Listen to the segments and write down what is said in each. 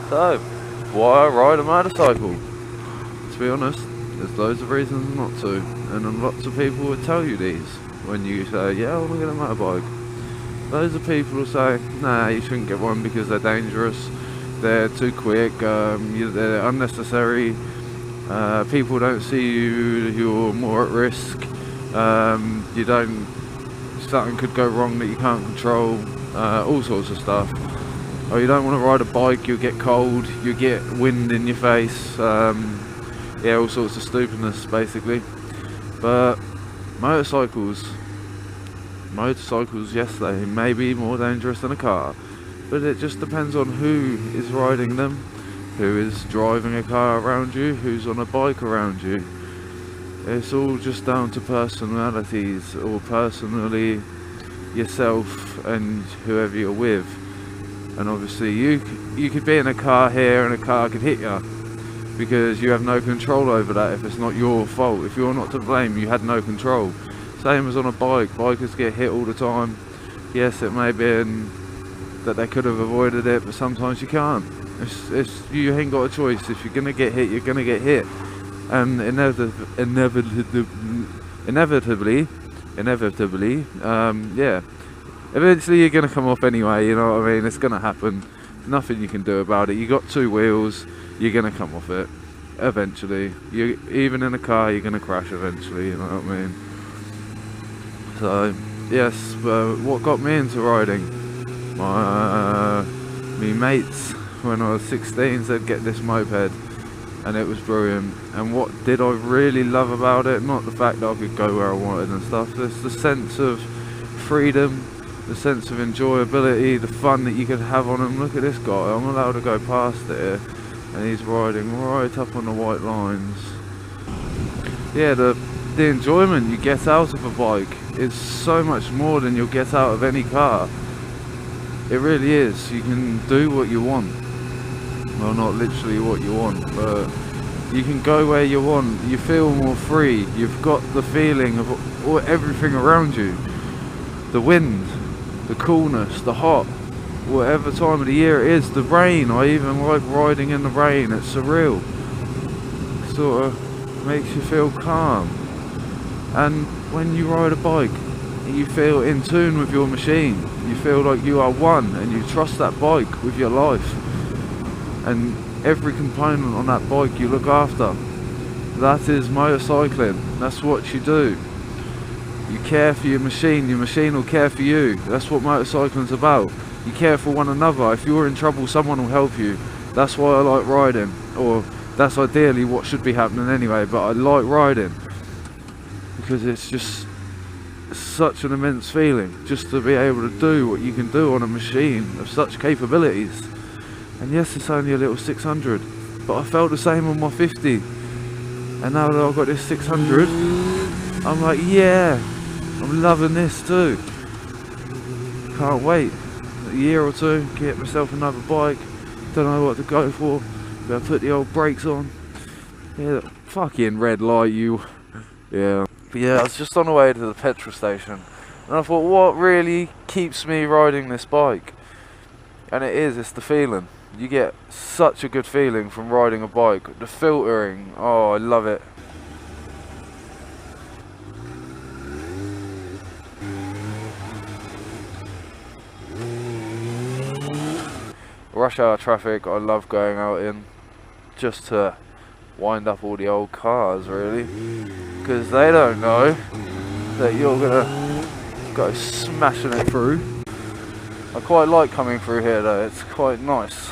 So, why I ride a motorcycle? To be honest, there's loads of reasons not to, and lots of people would tell you these when you say, yeah, I want to get a motorbike. Loads of people will say, nah, you shouldn't get one because they're dangerous, they're too quick, they're unnecessary, people don't see you, you're more at risk, something could go wrong that you can't control, all sorts of stuff. Or you don't want to ride a bike, you'll get cold, you get wind in your face, yeah, all sorts of stupidness basically. But motorcycles, yes, they may be more dangerous than a car, but it just depends on who is riding them, who is driving a car around you, who's on a bike around you. It's all just down to personalities, or personally yourself and whoever you're with. And obviously you could be in a car here and a car could hit you because you have no control over that if it's not your fault. If you're not to blame, you had no control. Same as on a bike. Bikers get hit all the time. Yes, it may be that they could have avoided it, but sometimes you can't. You ain't got a choice. If you're gonna get hit, you're gonna get hit. And inevitably, yeah, eventually you're gonna come off anyway, you know what I mean? It's gonna happen. Nothing you can do about it. You got two wheels, you're gonna come off it eventually. Even in a car, you're gonna crash eventually, you know what I mean? So yes, but what got me into riding? Me mates when I was 16 said get this moped, and it was brilliant. And what did I really love about it? Not the fact that I could go where I wanted and stuff. It's the sense of freedom, the sense of enjoyability, the fun that you could have on them. Look at this guy, I'm allowed to go past it here, and he's riding right up on the white lines. Yeah, the enjoyment you get out of a bike is so much more than you'll get out of any car. It really is. You can do what you want. Well, not literally what you want, but you can go where you want. You feel more free. You've got the feeling of everything around you. The wind, the coolness, the hot, whatever time of the year it is, the rain. I even like riding in the rain. It's surreal. It sort of makes you feel calm. And when you ride a bike, you feel in tune with your machine. You feel like you are one, and you trust that bike with your life. And every component on that bike you look after. That is motorcycling. That's what you do. You care for your machine will care for you. That's what motorcycling's about. You care for one another. If you're in trouble, someone will help you. That's why I like riding, or that's ideally what should be happening anyway, but I like riding because it's just such an immense feeling just to be able to do what you can do on a machine of such capabilities. And yes, it's only a little 600, but I felt the same on my 50, and now that I've got this 600, I'm like, yeah, I'm loving this too. Can't wait a year or two, get myself another bike. Don't know what to go for, but I put the old brakes on. Yeah, fucking red light, you. Yeah. But yeah, I was just on the way to the petrol station, and I thought, what really keeps me riding this bike? And it's the feeling. You get such a good feeling from riding a bike. The filtering, oh, I love it. Rush hour traffic, I love going out in, just to wind up all the old cars, really, because they don't know that you're gonna go smashing it through. I quite like coming through here though, it's quite nice.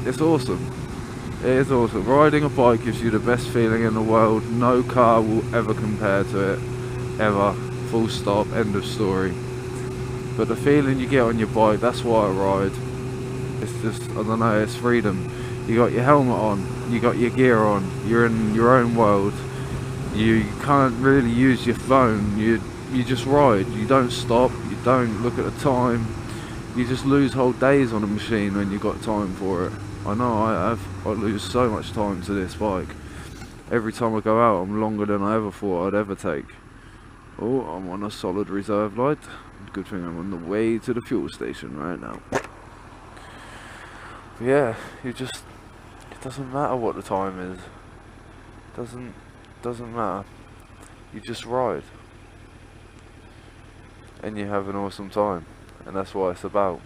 It's awesome. It is awesome. Riding a bike gives you the best feeling in the world. No car will ever compare to it. Ever. Full stop. End of story. But the feeling you get on your bike, that's why I ride. It's just, I don't know, it's freedom. You got your helmet on, you got your gear on, you're in your own world. You can't really use your phone. You just ride. You don't stop. You don't look at the time. You just lose whole days on a machine when you got time for it. I know I lose so much time to this bike, every time I go out I'm longer than I ever thought I'd ever take. Oh, I'm on a solid reserve light. Good thing I'm on the way to the fuel station right now. But yeah, it doesn't matter what the time is. Doesn't matter. You just ride. And you have an awesome time. And that's what it's about.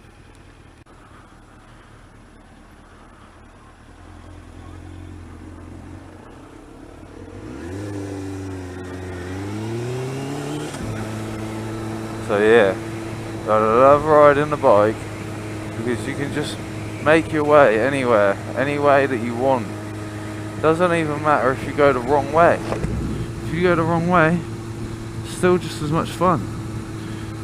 So yeah, I love riding the bike because you can just make your way anywhere, any way that you want. Doesn't even matter if you go the wrong way. If you go the wrong way, it's still just as much fun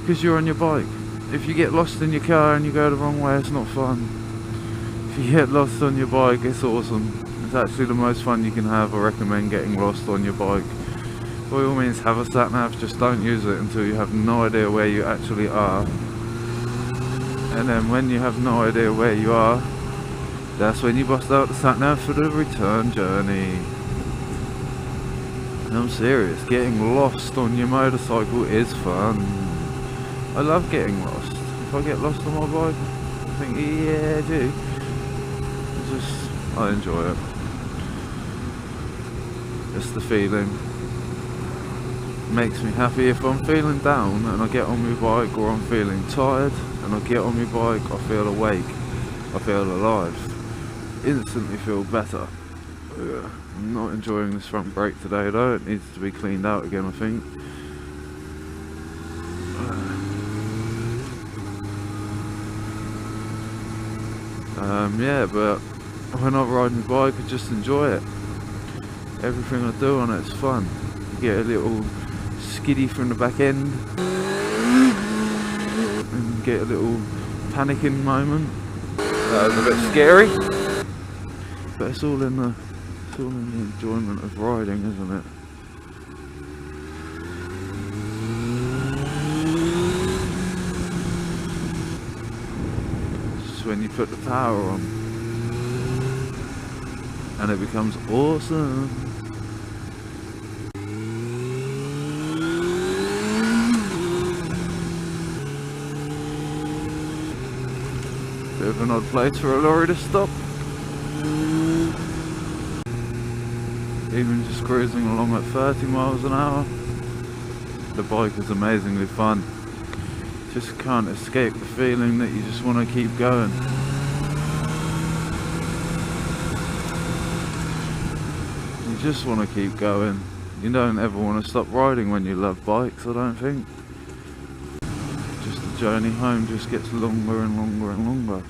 because you're on your bike. If you get lost in your car and you go the wrong way, it's not fun. If you get lost on your bike, it's awesome. It's actually the most fun you can have. I recommend getting lost on your bike. By all means, have a sat nav, just don't use it until you have no idea where you actually are. And then when you have no idea where you are, that's when you bust out the sat nav for the return journey. And I'm serious, getting lost on your motorcycle is fun. I love getting lost. If I get lost on my bike, I think, yeah, I do. I enjoy it. It's the feeling. Makes me happy. If I'm feeling down and I get on my bike, or I'm feeling tired and I get on my bike, I feel awake, I feel alive, instantly feel better. I'm not enjoying this front brake today though, it needs to be cleaned out again I think. Yeah, but when I ride my bike I just enjoy it. Everything I do on it is fun. You get a little skiddy from the back end and get a little panicking moment. That was a bit scary, but it's all in the enjoyment of riding, isn't it? It's just when you put the power on and it becomes awesome. Bit of an odd place for a lorry to stop. Even just cruising along at 30 miles an hour. The bike is amazingly fun. Just can't escape the feeling that you just want to keep going. You just want to keep going. You don't ever want to stop riding when you love bikes, I don't think. Just the journey home just gets longer and longer and longer.